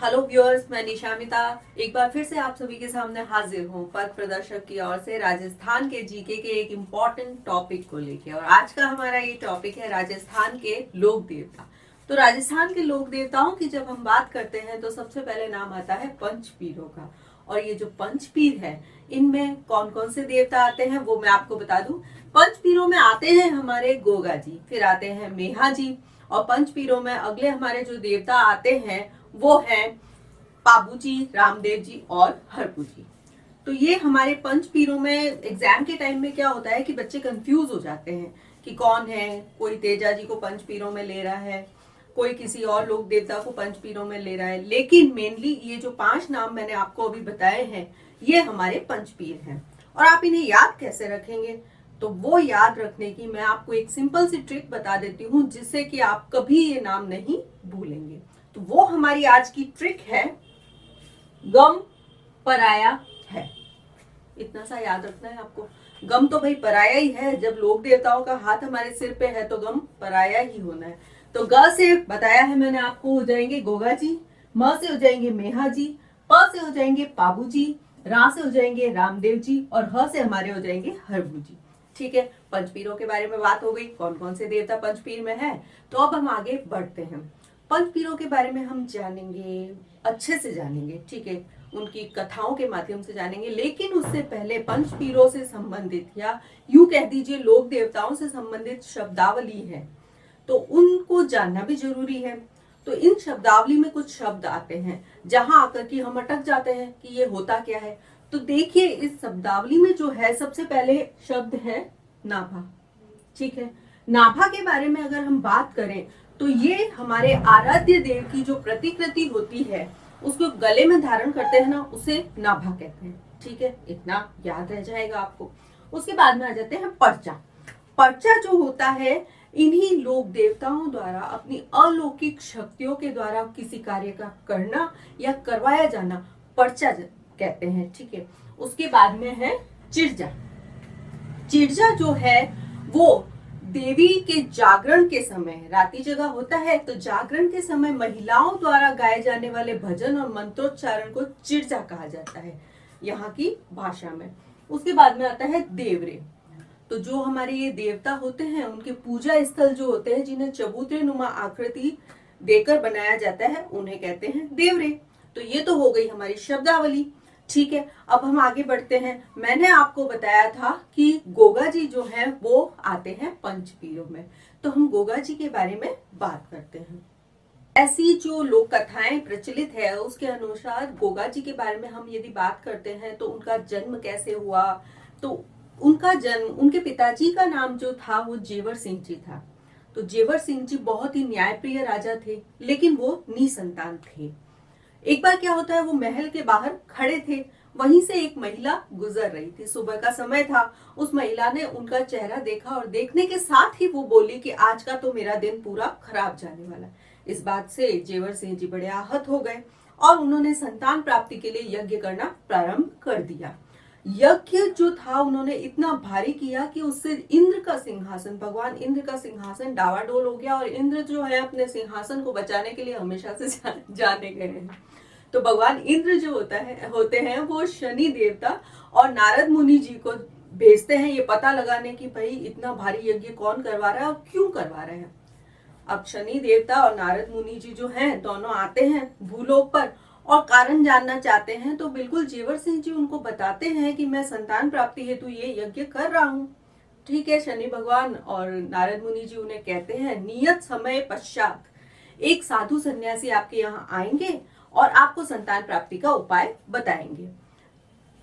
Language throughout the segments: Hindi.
हेलो व्यूअर्स, मैं निशामिता एक बार फिर से आप सभी के सामने हाजिर हूँ पथ प्रदर्शक की ओर से राजस्थान के जीके के एक इम्पॉर्टेंट टॉपिक को लेके। और आज का हमारा ये टॉपिक है राजस्थान के लोक देवता। तो राजस्थान के लोक देवताओं की जब हम बात करते हैं तो सबसे पहले नाम आता है पंचपीरों का। और ये जो पंचपीर है इनमें कौन कौन से देवता आते हैं वो मैं आपको बता दूं। पंचपीरों में आते हैं हमारे गोगा जी, फिर आते हैं मेहा जी, और पंचपीरों में अगले हमारे जो देवता आते हैं वो है पाबू जी, रामदेव जी और हरपू जी। तो ये हमारे पंचपीरों में एग्जाम के टाइम में क्या होता है कि बच्चे कंफ्यूज हो जाते हैं कि कौन है। कोई तेजा जी को पंचपीरों में ले रहा है, कोई किसी और लोक देवता को पंचपीरों में ले रहा है, लेकिन मेनली ये जो 5 नाम मैंने आपको अभी बताए हैं ये हमारे पंचपीर हैं। और आप इन्हें याद कैसे रखेंगे, तो वो याद रखने की मैं आपको एक सिंपल सी ट्रिक बता देती हूँ जिससे कि आप कभी ये नाम नहीं भूलेंगे। तो वो हमारी आज की ट्रिक है, गम पराया है। इतना सा याद रखना है आपको। गम तो भाई पराया ही है, जब लोक देवताओं का हाथ हमारे सिर पे है तो गम पराया ही होना है। तो ग से बताया है मैंने आपको, हो जाएंगे गोगा जी, म से हो जाएंगे मेहा जी, प से हो जाएंगे पाबू जी, रा से हो जाएंगे रामदेव जी और ह से हमारे हो जाएंगे हरबू जी। ठीक है, पंचपीरों के बारे में बात हो गई, कौन कौन से देवता पंचपीर में है। तो अब हम आगे बढ़ते हैं। पंचपीरों के बारे में हम जानेंगे, अच्छे से जानेंगे, ठीक है, उनकी कथाओं के माध्यम से जानेंगे। लेकिन उससे पहले पंचपीरों से संबंधित या यूं कह दीजिए लोक देवताओं से संबंधित शब्दावली है तो उनको जानना भी जरूरी है। तो इन शब्दावली में कुछ शब्द आते हैं जहां आकर के हम अटक जाते हैं कि ये होता क्या है। तो देखिए, इस शब्दावली में जो है सबसे पहले शब्द है नाभा। ठीक है, नाभा के बारे में अगर हम बात करें तो ये हमारे आराध्य देव की जो प्रतिकृति होती है उसको गले में धारण करते हैं ना, उसे नाभा कहते हैं। ठीक है, इतना याद रह जाएगा आपको। उसके बाद में आ जाते हैं पर्चा। पर्चा जो होता है इन्हीं लोक देवताओं द्वारा अपनी अलौकिक शक्तियों के द्वारा किसी कार्य का करना या करवाया जाना पर्चा कहते हैं। ठीक है, उसके बाद में है चिरजा। चिरजा जो है वो देवी के जागरण के समय, राती जगह होता है तो जागरण के समय महिलाओं द्वारा गाए जाने वाले भजन और मंत्रोच्चारण को चिरजा कहा जाता है यहाँ की भाषा में। उसके बाद में आता है देवरे। तो जो हमारे ये देवता होते हैं उनके पूजा स्थल जो होते हैं जिन्हें चबूतरे नुमा आकृति देकर बनाया जाता है उन्हें कहते हैं देवरे। तो ये तो हो गई हमारी शब्दावली। ठीक है, अब हम आगे बढ़ते हैं। मैंने आपको बताया था कि गोगा जी जो है वो आते हैं पंचपीरों में, तो हम गोगा जी के बारे में बात करते हैं। ऐसी जो लोक कथाएं प्रचलित है उसके अनुसार गोगा जी के बारे में हम यदि बात करते हैं तो उनका जन्म कैसे हुआ। तो उनका जन्म, उनके पिताजी का नाम जो था वो जेवर सिंह जी था। तो जेवर सिंह जी बहुत ही न्यायप्रिय राजा थे, लेकिन वो निसंतान थे। एक बार क्या होता है, वो महल के बाहर खड़े थे, वहीं से एक महिला गुजर रही थी। सुबह का समय था, उस महिला ने उनका चेहरा देखा और देखने के साथ ही वो बोली कि आज का तो मेरा दिन पूरा खराब जाने वाला। इस बात से जेवर सिंह जी बड़े आहत हो गए और उन्होंने संतान प्राप्ति के लिए यज्ञ करना प्रारंभ कर दिया। यज्ञ जो था उन्होंने इतना भारी किया कि उससे इंद्र का सिंहासन, भगवान इंद्र का सिंहासन डावाडोल हो गया और इंद्र जो है अपने सिंहासन को बचाने के लिए हमेशा से जाने गए हैं। तो भगवान इंद्र जो होते हैं वो शनि देवता और नारद मुनि जी को भेजते हैं ये पता लगाने की भाई इतना भारी यज्ञ कौन करवा रहा है और क्यों करवा रहे हैं। अब शनि देवता और नारद मुनि जी जो हैं दोनों आते हैं भूलोक पर और कारण जानना चाहते हैं। तो बिल्कुल जेवर सिंह जी उनको बताते हैं कि मैं संतान प्राप्ति हेतु ये यज्ञ कर रहा हूँ। ठीक है, शनि भगवान और नारद मुनि जी उन्हें कहते हैं नियत समय पश्चात एक साधु सन्यासी आपके यहाँ आएंगे और आपको संतान प्राप्ति का उपाय बताएंगे।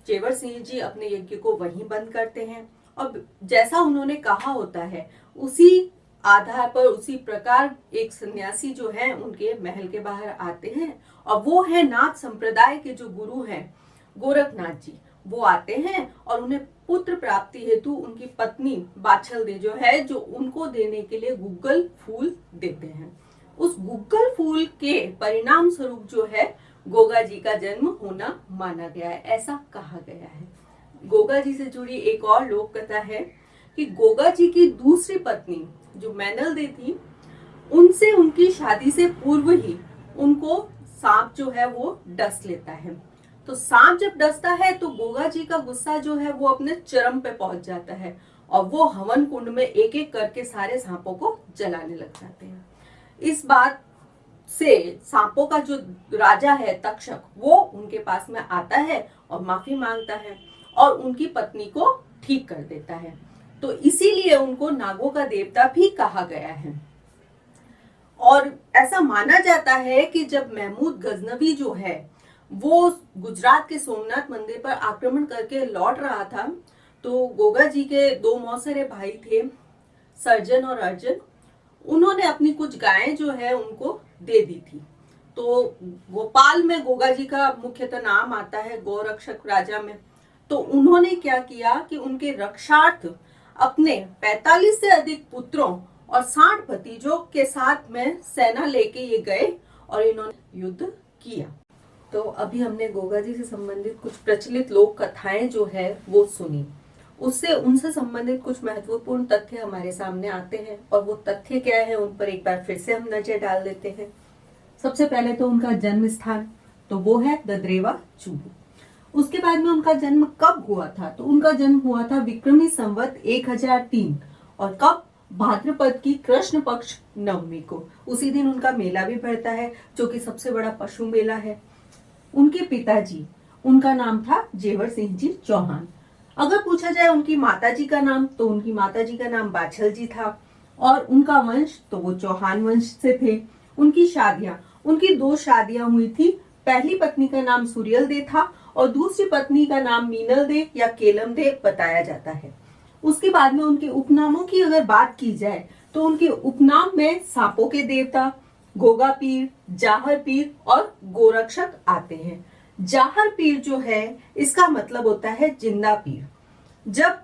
जेवर सिंह जी अपने यज्ञ को वहीं बंद करते हैं और जैसा उन्होंने कहा होता है उसी आधार पर, उसी प्रकार एक सन्यासी जो है उनके महल के बाहर आते हैं और वो है नाथ संप्रदाय के जो गुरु हैं गोरखनाथ जी। वो आते हैं और उन्हें पुत्र प्राप्ति हेतु उनकी पत्नी बाछल दे जो है जो उनको देने के लिए गुग्गल फूल देते हैं। उस गुग्गल फूल के परिणाम स्वरूप जो है गोगा जी का जन्म होना माना गया है, ऐसा कहा गया है। गोगा जी से जुड़ी एक और लोक कथा है कि गोगा जी की दूसरी पत्नी जो मैनल दे थी उनसे उनकी शादी से पूर्व ही उनको सांप जो है वो डस लेता है। तो सांप जब डसता है तो गोगा जी का गुस्सा जो है वो अपने चरम पे पहुंच जाता है और वो हवन कुंड में एक एक करके सारे सांपों को जलाने लग जाते हैं। इस बात से सांपों का जो राजा है तक्षक, वो उनके पास में आता है और माफी मांगता है और उनकी पत्नी को ठीक कर देता है। तो इसीलिए उनको नागों का देवता भी कहा गया है। और ऐसा माना जाता है कि जब महमूद गजनवी जो है वो गुजरात के सोमनाथ मंदिर पर आक्रमण करके लौट रहा था, तो गोगा जी के दो मौसेरे भाई थे, सर्जन और अर्जन। उन्होंने अपनी कुछ गायें जो है उनको दे दी थी। तो गोपाल में गोगा जी का मुख्यतः नाम आता है, गौरक्षक राजा में। तो उन्होंने क्या किया कि उनके रक्षार्थ अपने 45 से अधिक पुत्रों और 60 भतीजों के साथ में सेना लेके ये गए और इन्होंने युद्ध किया। तो अभी हमने गोगा जी से संबंधित कुछ प्रचलित लोक कथाएं जो है वो सुनी, उससे उनसे संबंधित कुछ महत्वपूर्ण तथ्य हमारे सामने आते हैं और वो तथ्य क्या है उन पर एक बार फिर से हम नजर डाल देते हैं। सबसे पहले तो उनका जन्म स्थान, तो वो है ददरेवा चूरू। उसके बाद में उनका जन्म कब हुआ था, तो उनका जन्म हुआ था विक्रमी संवत 1003 और कब, भाद्रपद की कृष्ण पक्ष नवमी को। उसी दिन उनका मेला भी भरता है जो कि सबसे बड़ा पशु मेला है। उनके पिताजी, उनका नाम था जेवर सिंह जी चौहान। अगर पूछा जाए उनकी माताजी का नाम, तो उनकी माताजी का नाम बाछल जी था और उनका वंश तो वो चौहान वंश से थे। उनकी शादियां, उनकी 2 शादियां हुई थी। पहली पत्नी का नाम सूर्यल दे था और दूसरी पत्नी का नाम मीनल दे या केलम दे बताया जाता है। उसके बाद में उनके उपनामों की अगर बात की जाए तो उनके उपनाम में सांपों के देवता गोगा पीर, जाहर पीर और गोरक्षक आते हैं। जाहर पीर जो है इसका मतलब होता है जिंदा पीर। जब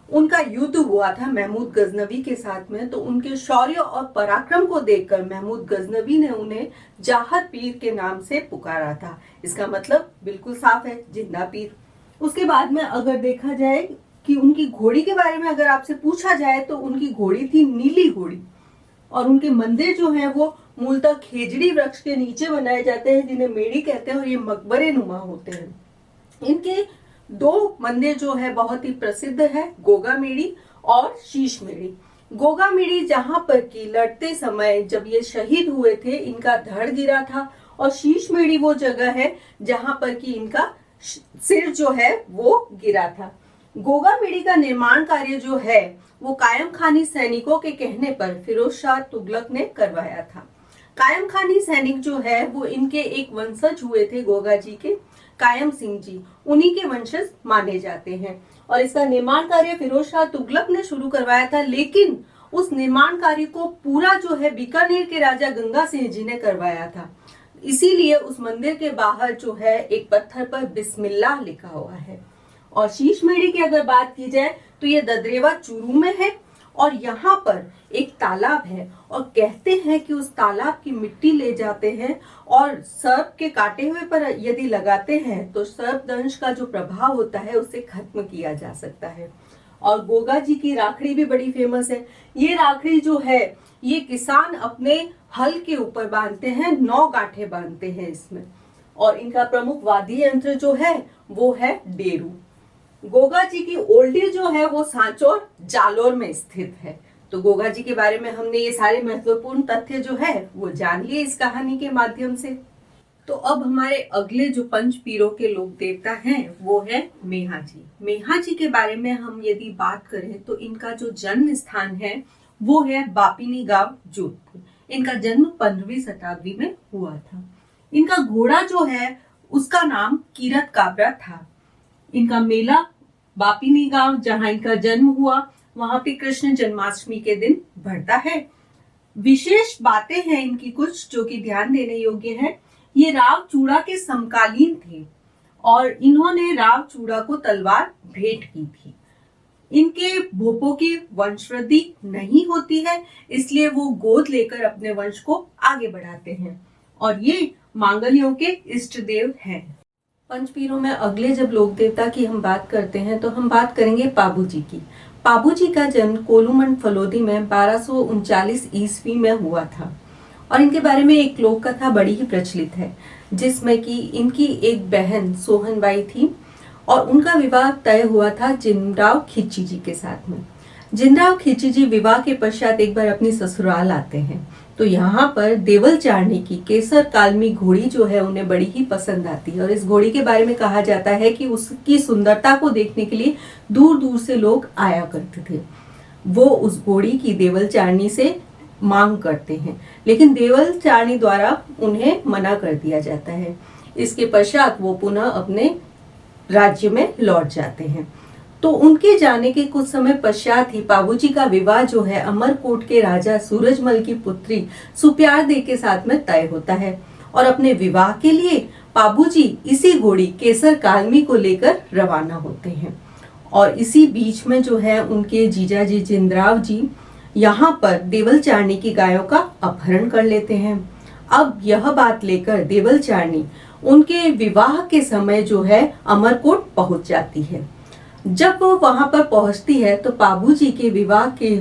उनका युद्ध हुआ था महमूद गजनवी के साथ में, तो उनके शौर्य और पराक्रम को देखकर महमूद गजनवी ने उन्हें जाहर पीर के नाम से पुकारा था। इसका मतलब बिल्कुल साफ है, जिंदा पीर। उसके बाद में अगर देखा जाए कि उनकी घोड़ी के बारे में अगर आपसे पूछा जाए तो उनकी घोड़ी थी नीली घोड़ी और उनके मंदिर जो है वो मूलतः खेजड़ी वृक्ष के नीचे बनाए जाते हैं जिन्हें मेड़ी कहते हैं और ये मकबरे नुमा होते हैं। इनके 2 मंदिर जो है बहुत ही प्रसिद्ध है, गोगा मेड़ी और शीश मेड़ी। गोगा मेड़ी जहां पर की लड़ते समय जब ये शहीद हुए थे इनका धड़ गिरा था और शीश मेड़ी वो जगह है जहां पर की इनका सिर जो है वो गिरा था। गोगा मेड़ी का निर्माण कार्य जो है वो कायम खानी सैनिकों के कहने पर फिरोज शाह तुगलक ने करवाया था। कायम खानी सैनिक जो है वो इनके एक वंशज हुए थे गोगा जी के, कायम सिंह जी, उन्हीं के वंशज माने जाते हैं और इसका निर्माण कार्य फिरोज शाह तुगलक ने शुरू करवाया था। लेकिन उस निर्माण कार्य को पूरा जो है बीकानेर के राजा गंगा सिंह जी ने करवाया था। इसीलिए उस मंदिर के बाहर जो है एक पत्थर पर बिस्मिल्लाह लिखा हुआ है। और शीश मेड़ी की अगर बात की जाए तो ये ददरेवा चूरू में है और यहाँ पर एक तालाब है और कहते हैं कि उस तालाब की मिट्टी ले जाते हैं और सर्प के काटे हुए पर यदि लगाते हैं तो सर्प दंश का जो प्रभाव होता है उसे खत्म किया जा सकता है। और गोगा जी की राखड़ी भी बड़ी फेमस है। ये राखड़ी जो है ये किसान अपने हल के ऊपर बांधते हैं, 9 गांठें बांधते हैं इसमें। और इनका प्रमुख वाद्य यंत्र जो है वो है डेरू। गोगा जी की ओल्डी जो है वो सांचौर जालोर में स्थित है। तो गोगा जी के बारे में हमने ये सारे महत्वपूर्ण तथ्य जो है वो जान लिए इस कहानी के माध्यम से। तो अब हमारे अगले जो पंच पीरों के लोक देवता हैं वो है मेहा जी। मेहा जी के बारे में हम यदि बात करें तो इनका जो जन्म स्थान है वो है बापिनी गांव जोधपुर। इनका जन्म 15वीं शताब्दी में हुआ था। इनका घोड़ा जो है उसका नाम कीरत काबरा था। इनका मेला बापिनी गांव जहां इनका जन्म हुआ वहां पे कृष्ण जन्माष्टमी के दिन भरता है। विशेष बातें हैं इनकी कुछ जो कि ध्यान देने योग्य है। ये राव चूड़ा के समकालीन थे और इन्होंने राव चूड़ा को तलवार भेंट की थी। इनके भोपों की वंशवृद्धि नहीं होती है, इसलिए वो गोद लेकर अपने वंश को आगे बढ़ाते हैं और ये मांगलियों के इष्ट देव हैं। पंचपीरों में अगले जब लोक देवता की हम बात करते हैं तो हम बात करेंगे पाबू जी की। पाबू जी का जन्म कोलूमंड फलोदी में 1239 ईस्वी में हुआ था और इनके बारे में एक लोक कथा बड़ी ही प्रचलित है। जिसमें कि इनकी एक बहन सोहनबाई थी और उनका विवाह तय हुआ था जिनराव खिची जी के साथ में। जिनराव खिची जी विवाह के पश्चात एक बार अपनी ससुराल आते हैं, तो यहाँ पर देवल चारणी की केसर कालमी घोड़ी जो है उन्हें बड़ी ही पसंद आती है और इस घोड़ी के बारे में कहा जाता है कि उसकी सुंदरता को देखने के लिए दूर दूर से लोग आया करते थे। वो उस घोड़ी की देवल चारणी से मांग करते हैं, लेकिन देवल चारणी द्वारा उन्हें मना कर दिया जाता है। इसके पश्चात वो पुनः अपने राज्य में लौट जाते हैं। तो उनके जाने के कुछ समय पश्चात ही पाबूजी का विवाह जो है अमरकोट के राजा सूरजमल की पुत्री सुप्यारदे के साथ में तय होता है और अपने विवाह के लिए पाबूजी इसी घोड़ी केसर कालमी को लेकर रवाना होते हैं। और इसी बीच में जो है उनके जीजाजी जिंदराव जी यहाँ पर देवल चारणी की गायों का अपहरण कर लेते हैं। अब यह बात लेकर देवल चारणी उनके विवाह के समय जो है अमरकोट पहुंच जाती है। जब वो वहां पर पहुंचती है तो पाबूजी के विवाह के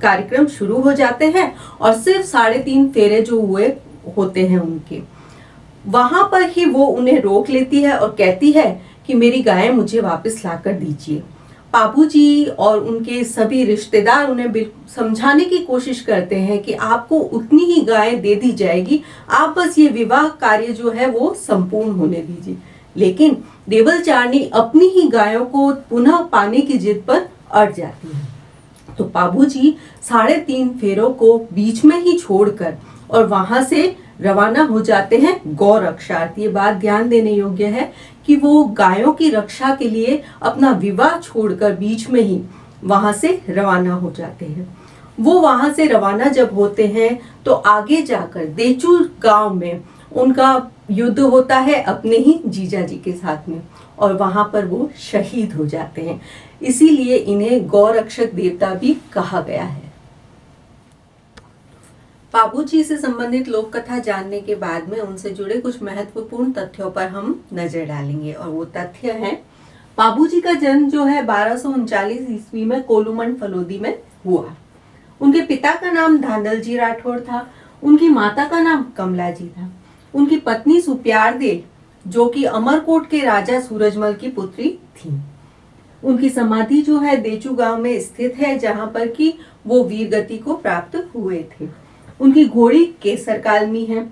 कार्यक्रम शुरू हो जाते हैं और सिर्फ 3.5 फेरे जो हुए होते हैं उनके, वहां पर ही वो उन्हें रोक लेती है और कहती है कि मेरी गायें मुझे वापस लाकर दीजिए। पाबूजी और उनके सभी रिश्तेदार उन्हें समझाने की कोशिश करते हैं कि आपको उतनी ही गायें दे दी जाएगी, आप बस ये विवाह कार्य जो है वो संपूर्ण होने दीजिए। लेकिन देवल चारणी अपनी ही गायों को पुनः पाने की जिद पर अड़ जाती है। तो पाबूजी 3.5 फेरों को बीच में ही छोड़कर और वहां से रवाना हो जाते हैं गौ रक्षार्थ। ये बात ध्यान देने योग्य है कि वो गायों की रक्षा के लिए अपना विवाह छोड़कर बीच में ही वहां से रवाना हो जाते हैं। वो वहां से रवाना जब होते हैं तो आगे जाकर देचू गांव में उनका युद्ध होता है अपने ही जीजा जी के साथ में और वहां पर वो शहीद हो जाते हैं। इसीलिए इन्हें गौरक्षक देवता भी कहा गया है। पाबूजी से संबंधित लोक कथा जानने के बाद में उनसे जुड़े कुछ महत्वपूर्ण तथ्यों पर हम नजर डालेंगे और वो तथ्य है, पाबूजी का जन्म जो है 1239 ईस्वी में कोलूमंड फलोदी में हुआ। उनके पिता का नाम धांधल जी राठौड़ था, उनकी माता का नाम कमला जी था। उनकी पत्नी सुप्यारदे जो कि अमरकोट के राजा सूरजमल की पुत्री थी। उनकी समाधि जो है देचू गांव में स्थित है, जहां पर कि वो वीर गति को प्राप्त हुए थे। उनकी घोड़ी केसर कालमी है।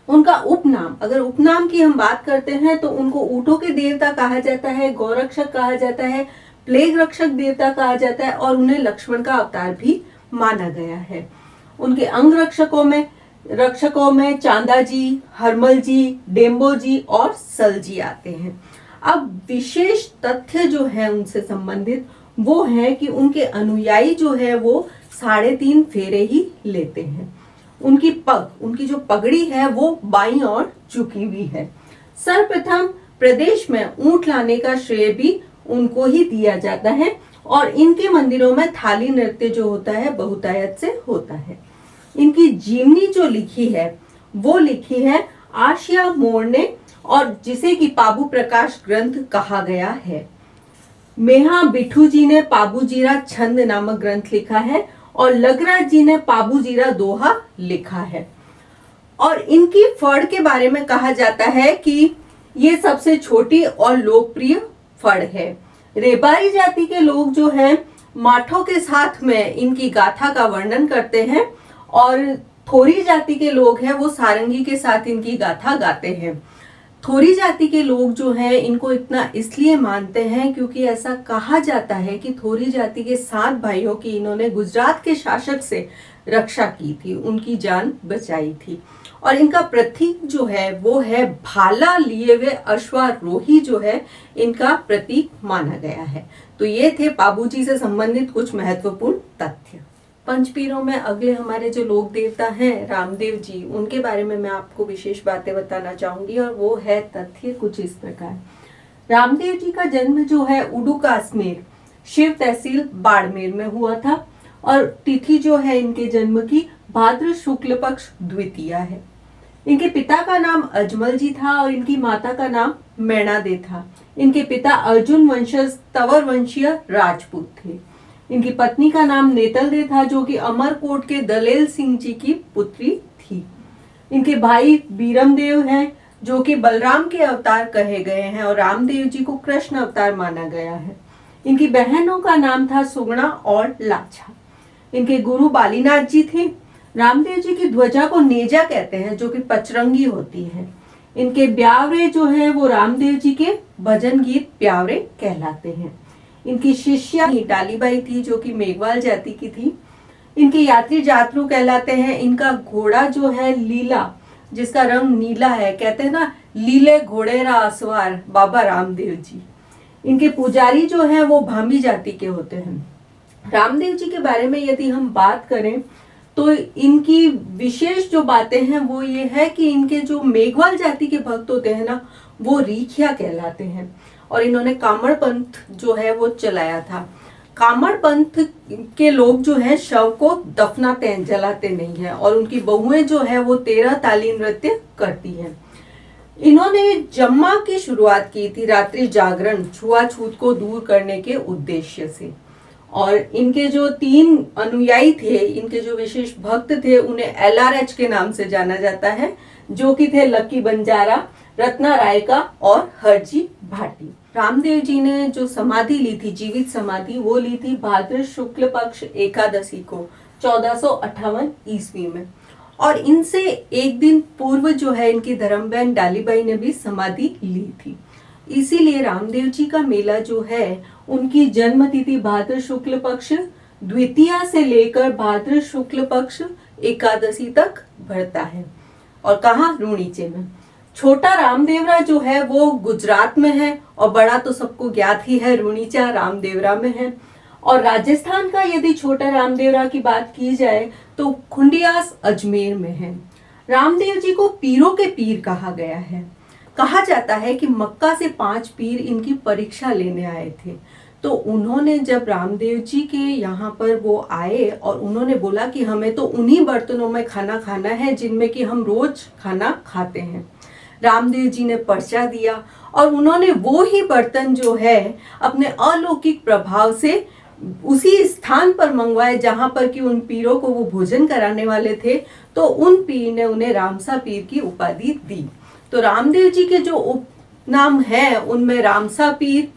उनका उपनाम, अगर उपनाम की हम बात करते हैं तो उनको ऊंटों के देवता कहा जाता है, गौरक्षक कहा जाता है, प्लेग रक्षक देवता कहा जाता है और उन्हें लक्ष्मण का अवतार भी माना गया है। उनके अंग रक्षकों में चांदा जी, हरमल जी, डेम्बो जी और सल जी आते हैं। अब विशेष तथ्य जो है उनसे संबंधित वो है कि उनके अनुयायी जो है वो 3.5 फेरे ही लेते हैं। उनकी जो पगड़ी है वो बाईं ओर झुकी हुई है। सर्वप्रथम प्रदेश में ऊंट लाने का श्रेय भी उनको ही दिया जाता है और इनके मंदिरों में थाली नृत्य जो होता है बहुतायत से होता है। इनकी जीवनी जो लिखी है वो लिखी है आशिया मोड़ ने, और जिसे कि पाबू प्रकाश ग्रंथ कहा गया है। मेहा बिठू जी ने पाबूजीरा छंद नामक ग्रंथ लिखा है और लगराज जी ने पाबूजीरा दोहा लिखा है। और इनकी फड़ के बारे में कहा जाता है कि ये सबसे छोटी और लोकप्रिय फड़ है। रेबारी जाति के लोग जो हैं माठों के साथ में इनकी गाथा का वर्णन करते हैं और थोरी जाति के लोग हैं वो सारंगी के साथ इनकी गाथा गाते हैं। थोरी जाति के लोग जो हैं इनको इतना इसलिए मानते हैं क्योंकि ऐसा कहा जाता है कि थोरी जाति के 7 भाइयों की इन्होंने गुजरात के शासक से रक्षा की थी, उनकी जान बचाई थी। और इनका प्रतीक जो है वो है भाला लिए हुए अश्वारोही जो है इनका प्रतीक माना गया है। तो ये थे पाबूजी से संबंधित कुछ महत्वपूर्ण तथ्य। पंचपीरों में अगले हमारे जो लोक देवता हैं रामदेव जी, उनके बारे में मैं आपको विशेष बातें बताना चाहूंगी और वो है तथ्य कुछ इस प्रकार। रामदेव जी का जन्म जो है उडुकासमेर शिव तहसील बाड़मेर में हुआ था और तिथि जो है इनके जन्म की भाद्र शुक्ल पक्ष द्वितीया है। इनके पिता का नाम अजमल जी था और इनकी माता का नाम मैणादे था। इनके पिता अर्जुन वंशज तंवर वंशीय राजपूत थे। इनकी पत्नी का नाम नेतल दे था जो कि अमरकोट के दलेल सिंह जी की पुत्री थी। इनके भाई बीरमदेव हैं जो कि बलराम के अवतार कहे गए हैं और रामदेव जी को कृष्ण अवतार माना गया है। इनकी बहनों का नाम था सुगुणा और लाछा। इनके गुरु बालीनाथ जी थे। रामदेव जी की ध्वजा को नेजा कहते हैं, जो कि पचरंगी होती है। इनके ब्यावरे जो है वो रामदेव जी के भजन गीत ब्यावरे कहलाते हैं। इनकी शिष्या डालीबाई थी, जो कि मेघवाल जाति की थी। इनके यात्री जातरू कहलाते हैं। इनका घोड़ा जो है लीला, जिसका रंग नीला है, कहते हैं ना लीले घोड़े रा असवार बाबा रामदेव जी। इनके पुजारी जो है वो भामी जाति के होते हैं। रामदेव जी के बारे में यदि हम बात करें तो इनकी विशेष जो बातें हैं वो ये है कि इनके जो मेघवाल जाति के भक्त होते हैं ना, वो रीखिया कहलाते हैं और इन्होंने कामड़ पंथ जो है वो चलाया था। कामड़ पंथ के लोग जो है शव को दफनाते हैं, जलाते नहीं है, और उनकी बहुएं जो है वो 13 ताली नृत्य करती हैं। इन्होंने जम्मा की शुरुआत की थी, रात्रि जागरण, छुआछूत को दूर करने के उद्देश्य से। और इनके जो 3 अनुयायी थे, इनके जो विशेष भक्त थे, उन्हें LRH के नाम से जाना जाता है, जो कि थे लक्की बंजारा, रत्ना रायका और हरजी भाटी। रामदेव जी ने जो समाधि ली थी, जीवित समाधि, वो ली थी भाद्र शुक्ल पक्ष एकादशी को 1458 ईस्वी में। और इनसे एक दिन पूर्व जो है इनकी धर्म बहन डालीबाई ने भी समाधि ली थी। इसीलिए रामदेव जी का मेला जो है, उनकी जन्म तिथि भाद्र शुक्ल पक्ष द्वितीया से लेकर भाद्र शुक्ल पक्ष एकादशी तक भरता है। और कहाँ? रूणीचे में। छोटा रामदेवरा जो है वो गुजरात में है और बड़ा तो सबको ज्ञात ही है, रूणीचा रामदेवरा में है। और राजस्थान का यदि छोटा रामदेवरा की बात की जाए तो खुंडियास अजमेर में है। रामदेव जी को पीरों के पीर कहा गया है। कहा जाता है कि मक्का से 5 पीर इनकी परीक्षा लेने आए थे। तो उन्होंने जब रामदेव जी के यहाँ पर वो आए और उन्होंने बोला कि हमें तो उन्हीं बर्तनों में खाना खाना है जिनमें कि हम रोज खाना खाते हैं। रामदेव जी ने पर्चा दिया और उन्होंने वो ही बर्तन जो है अपने अलौकिक प्रभाव से उसी स्थान पर मंगवाए जहां पर कि उन पीरों को वो भोजन कराने वाले थे। तो उन पीर ने उन्हें रामसा पीर की उपाधि दी। तो रामदेव जी के जो उपनाम है उनमें रामसा पीर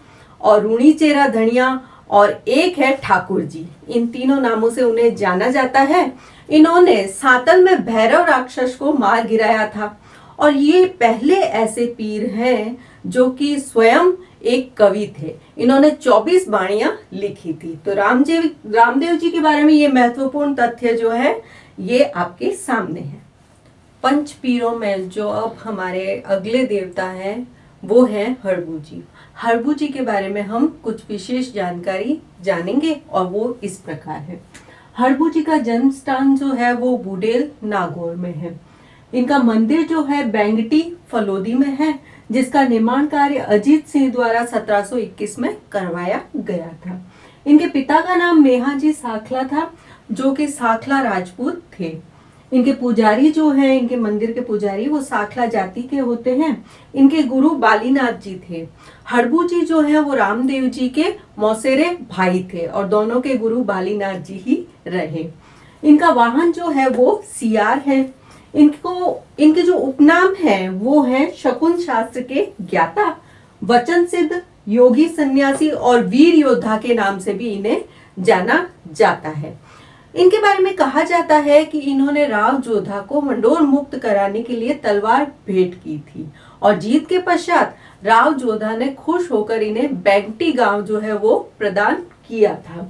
और रूणी चेरा धनिया और एक है ठाकुर जी। इन तीनों नामों से उन्हें जाना जाता है। इन्होंने सातल में भैरव राक्षस को मार गिराया था और ये पहले ऐसे पीर हैं जो कि स्वयं एक कवि थे। इन्होंने 24 बाणियां लिखी थी। तो रामदेव जी के बारे में ये महत्वपूर्ण तथ्य जो है ये आपके सामने है। पंच पीरों में जो अब हमारे अगले देवता हैं वो हैं हरबू जी। हरबू जी के बारे में हम कुछ विशेष जानकारी जानेंगे और वो इस प्रकार है। हरबू जी का जन्म स्थान जो है वो बुडेल नागौर में है। इनका मंदिर जो है बेंगटी फलोदी में है, जिसका निर्माण कार्य अजीत सिंह द्वारा 1721 में करवाया गया था। इनके पिता का नाम मेहाजी साखला था, जो कि साखला राजपूत थे। इनके पुजारी जो है, इनके मंदिर के पुजारी, वो साखला जाति के होते हैं। इनके गुरु बालीनाथ जी थे। हरबू जी जो है वो रामदेव जी के मौसेरे भाई थे और दोनों के गुरु बालीनाथ जी ही रहे। इनका वाहन जो है वो सियार है। इनके जो उपनाम है वो है शकुन शास्त्र के ज्ञाता, वचन सिद्ध, योगी सन्यासी और वीर योद्धा के नाम से भी इन्हें जाना जाता है। इनके बारे में कहा जाता है कि इन्होंने राव जोधा को मंडोर मुक्त कराने के लिए तलवार भेंट की थी और जीत के पश्चात राव जोधा ने खुश होकर इन्हें बेंगटी गांव जो है वो प्रदान किया था।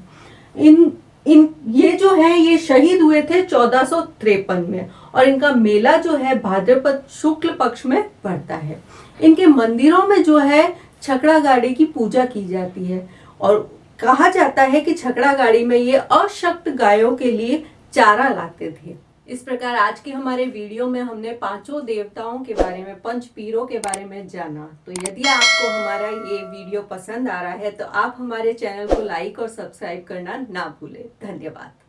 ये जो है ये शहीद हुए थे 1453 में और इनका मेला जो है भाद्रपद शुक्ल पक्ष में पड़ता है। इनके मंदिरों में जो है छकड़ा गाड़ी की पूजा की जाती है और कहा जाता है कि छकड़ा गाड़ी में ये अशक्त गायों के लिए चारा लाते थे। इस प्रकार आज के हमारे वीडियो में हमने 5 देवताओं के बारे में, 5 पीरों के बारे में जाना। तो यदि आपको हमारा ये वीडियो पसंद आ रहा है तो आप हमारे चैनल को लाइक और सब्सक्राइब करना ना भूलें। धन्यवाद।